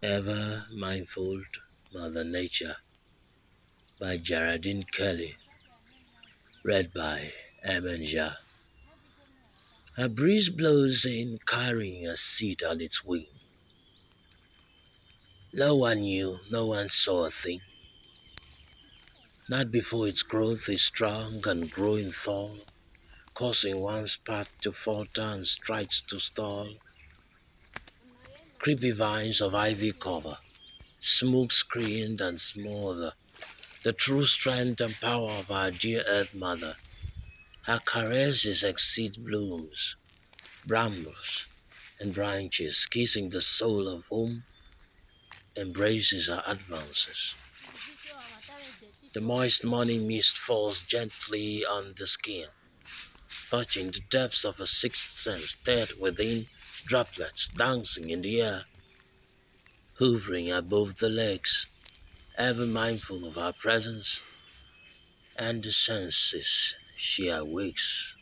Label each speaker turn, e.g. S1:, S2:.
S1: Ever Mindful Mother Nature by Geraldine Kelly, read by Emanja. A breeze blows in, carrying a seed on its wing. No one knew, no one saw a thing, not before its growth is strong and growing tall, causing one's path to falter and strides to stall. Creepy vines of ivy cover, smoke screened and smother the true strength and power of our dear Earth Mother. Her caresses exceed blooms, brambles, and branches, kissing the soul of whom embraces her advances. The moist morning mist falls gently on the skin, touching the depths of a sixth sense dead within, droplets dancing in the air, hovering above the legs, ever mindful of our presence and the senses she awakes.